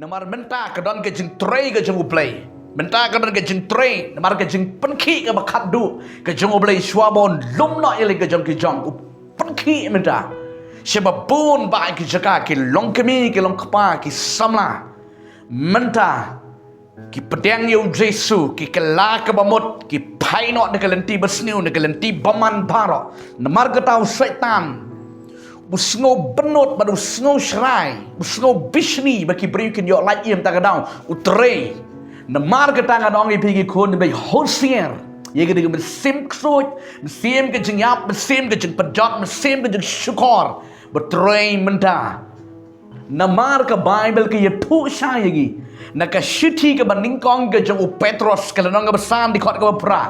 Namar menta ke don ke jing tray ke jing uplay. Menta ke don ke jing tray, namar ke jing penki ke bakat du ke jing uplay swabon lum no ile ke jong penki menta. Sebab pun ba ki jaka ki long kemi ki long kapa ki samla. Menta ki pedang yu Jesu ki kela ke bamut ki painot de kelenti besniu de kelenti baman baro. Namar ke tau setan busngo benut badu sngo shrai busngo bishni baki briukin yo light im tagadau utrei na mar ka tanga dong ipigi kon be hosier ye ge de sim ksoj sim ke jingyap sim ke jing pejot sim ke jing syukor betrei menta na mar ka bible ke ye thu sha yegi na ka shiti ke baningkong ke jing petros ke lanong ke besan di khot ke pra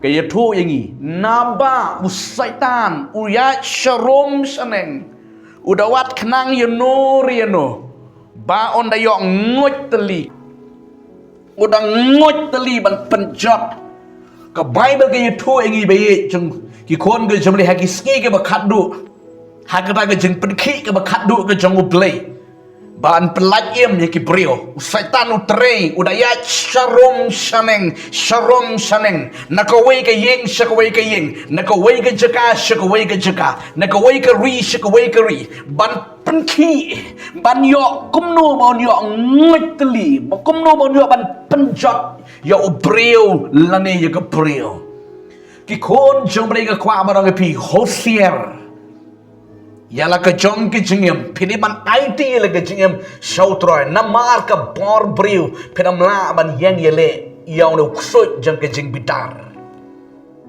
kaya tu yangi naba usaitan uyat sharom saneng udawat kenang yano riano ba onda yo ngot teli udah ngot teli ban penjot ke bible kaya tu yangi bayi jeng ki kon ke jemli haki ski ke bakat du hakata ke jeng penki ke bakat du ke jeng ublay ban pelajim ya ki brio setan utrei udaya sharom shaneng nakawai ke yeng shakawai ke yeng nakawai ke jaka shakawai ke jaka nakawai ke ri ban penki ban yo kumno ban yo ngitli kumno ban yo ban penjot ya brio lane ya ke brio ki kon jombre ke kwa barang ke pi hosier Yala ke jong ke jingem, piniman IT la ke jingem, shautroy namar ke bor briu, pinamla man yang yele, yaw no kusut jang ke jing bitar.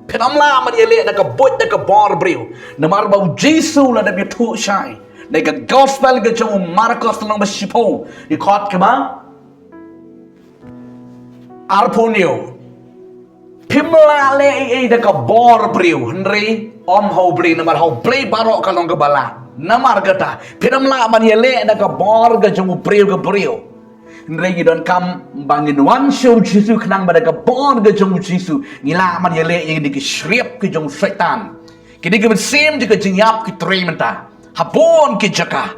Pinamla man yele na ke bot na ke bor briu, namar bau Jesu la na bitu shai, na ke gospel ke jong Marcos lang basipo, di kot ke ba? Arponio. Pimla le na ke bor briu, Henry. Om hau beli namar hau beli barok kalong ke bala namar kata pinamla man yele na ka bor ga jong priu ke priu nregi don kam bangin wan show Jesu knang bada ka bor ga jong Jesu ngila man yele yang di shrep ke jong setan kini ke sem di ke jinyap ki trementa hapon ki jaka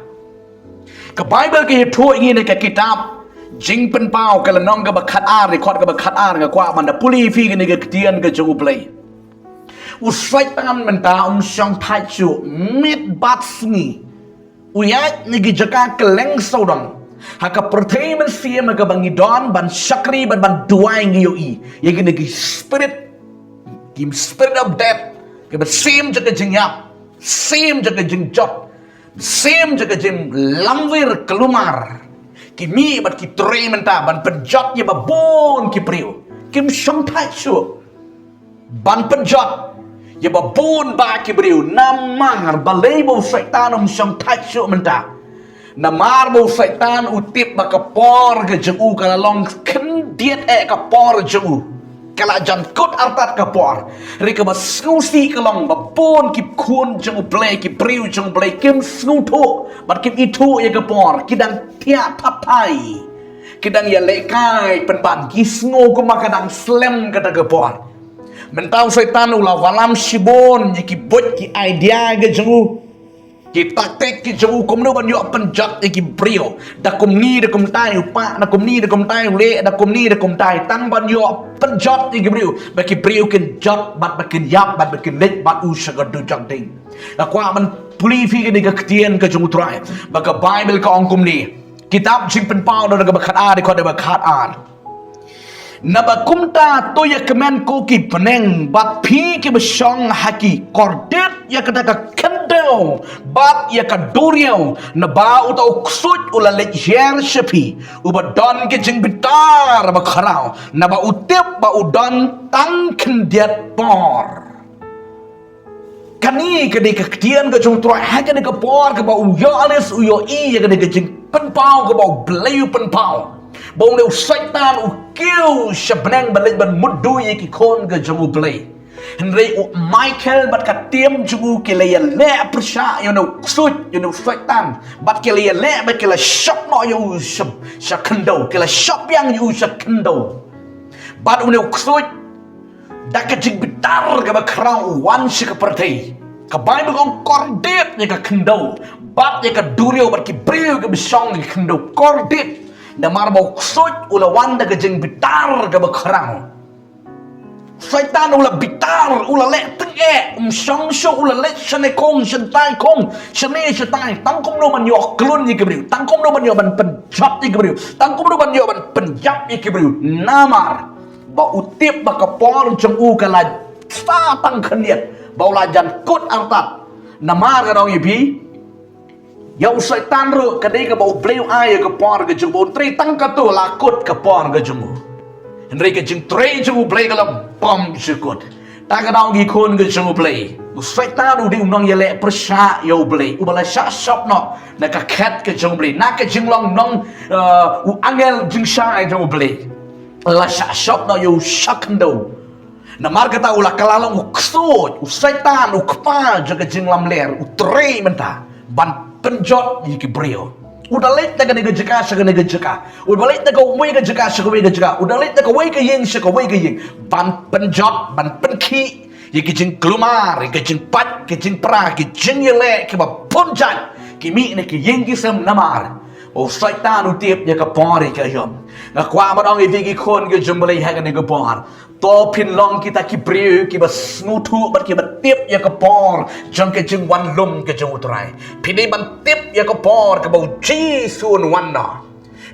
ke bible ke thu ingin ke kitab jing pen pau ke lanong ke bakat ar record ke bakat ar ga kwa man da puli fi ke ni ke tian ke jong play usaitan menta syang tachu mit batsni uyat nigi jaka keleng saudang haka pertaimen siya magabangidon ban syakri ban duay ngiyo yagi nigi spirit of death kaya sim jaka jingyap sim jaka jingjot sim jaka jing lamwir kelumar kimi bat ki tre menta ban penjot ya babon ki priu kim syang tachu ban penjot ya babun ba ki beriu namar balai bau setan syang tachu menta namar bau setan utip ba kapor ke jeu kala long ken diet kapor jeu kala jan kot artat kapor rika ba skusi kalong babun ki kun jeu play ki beriu jeu play kim snuto bat kim itu ya kapor kidang tia papai kidang ya lekai penpan ki sngo ko makadang slam kata kapor mentau setan ulah walam sibon ki bot ki idea ke jeng ki taktik ki jeng kum no ban yo penjat ki brio da kum ni da kum tai pa da kum ni da kum tai le da kum ni da kum tai tan ban yo penjat ki brio ba ki brio ken jot bat ba ken yap bat ba ken let bat u shaga du jang ding da kwa man puli fi ke ni ka ktien ke jeng utrai ba ka bible ka ong kum ni kitab jing pen pau da ga ba khat a de ko da ba khat a Nabakumta to ya kemen koki peneng bat pi ke besong haki kordet ya kata ka kendel bat ya ka duriau naba uta uksut ula lejer shepi uba don ke jing bitar ba kharau naba utip ba udon tang kendiat por kani ke de ketian ke jong tro ha ke de ka por ke ba uyo alis uyo I ya ke de jing penpau ke ba blayu penpau bông đều setan u kêu shabnang balik ban mudu ye ki kon ga jamu play Henry u Michael bat ka tiam jugu ke le le persha you know sut you know setan bat ke le bat ke la shop no you shop kendo ke la shop yang you shop kendo bat u ne sut da ka jing bitar ga ba krau wan shi ka pertai ka bible kong kordet ye ka kendo bat ye ka durio bat ki brio ke bisong ke kendo kordet Namar mau ksut ula wanda ke jeng bitar ke bakrang. Syaitan ula bitar ula lek tenge song ula lek shane kong shentai kong shane shentai tangkom no man yo klun ye kebriu tangkom no man yo ban penjap ye kebriu tangkom no man yo ban penjap ye kebriu namar ba utip ba kapor jeng u kala sta tang khaniat ba ula jan kut angtat namar ka dong ye bi Yau syaitan ru kadai ka bau bleu ai ka por ka jung bon tri tang ka tu lakut ka por ka jung Henry ka jung tri jung blei ka lam pom jukut ta ka dong gi khon ka jung blei syaitan u di unong yele persha yo blei u bala sha shop no na ka khat ka jung blei na ka jung long nong u angel jung sha ai jung blei la sha shop no yo shakndo na marga ta ula kalalong u ksut u syaitan u kpa jaga jung lam ler u tri menta ban penjot yiki brio udah leit daga nega jeka shaga nega jeka udah leit daga wei ga jeka shaga wei ga jeka udah leit daga wei ga yeng shaga wei ga yeng ban penjot ban penki yiki jing klumar yiki jing pat ki jing pra ki jing yele ki ba punjat ki mi ne ki yeng ki sem namar o syaitan utiep ya ka pori ka yom na kwa ma dong i khon ge jumbali ha ga nega por to pin long kita ki brio ki ba smutu bat ki ba tip ya ka por jang ke jing wan lum ke jang utrai pini ban tip ya ka por ka ba ji sun wan na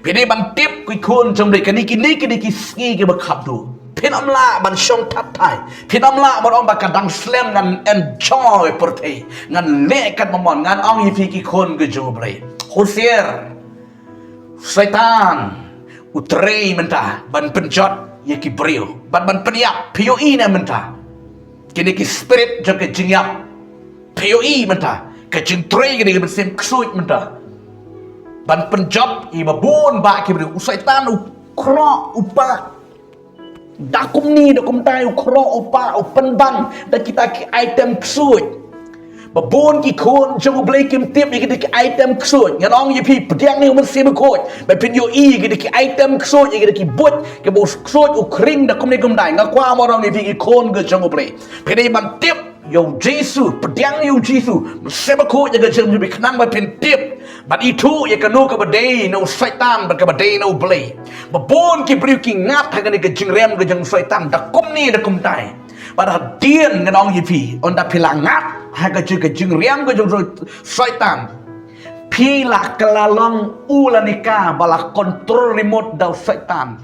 pini ban tip ki khon jang de ka ni ki ski ki ba khap du pin amla ban shong tat thai pin amla ma ong ba ka dang slam ngan enjoy porte ngan le kat mamon ngan ong i ki khon ge jumbali hosier syaitan utrei mentah ban penjot ye ki brio ban peniap POE na mentah kini ki spirit jang ke jingyap POE mentah ke jing trei kini ke sem ksut mentah ban penjot i babun ba ki brio syaitan u kro upa dakum ni dakum tai u kro upa u penban da kita ki item ksut babon ki khon jang blei kim tip ki ki item ksut ngalong ye pi pdiang ni man sim khot ba pin yo i ki item ksut ye ki bot ke bo ksut u kring da kum ni kum dai ngakwa mo rong ni ki khon ge jang blei pin man tip yo Jesus pdiang yo Jesus sim khot ye ge jang bi khnang ba pin tip ba itu ye ka no ka ba dei no syaitan ba ka ba dei no blei babon ki bri ki ngat ha ni ge jing rem ge jang syaitan da kum ni da kum dai pada dien nganong yipi onda pilangat haga juga jing riam ga jong syaitan pila kelalong ulanika bala kontrol remote dau syaitan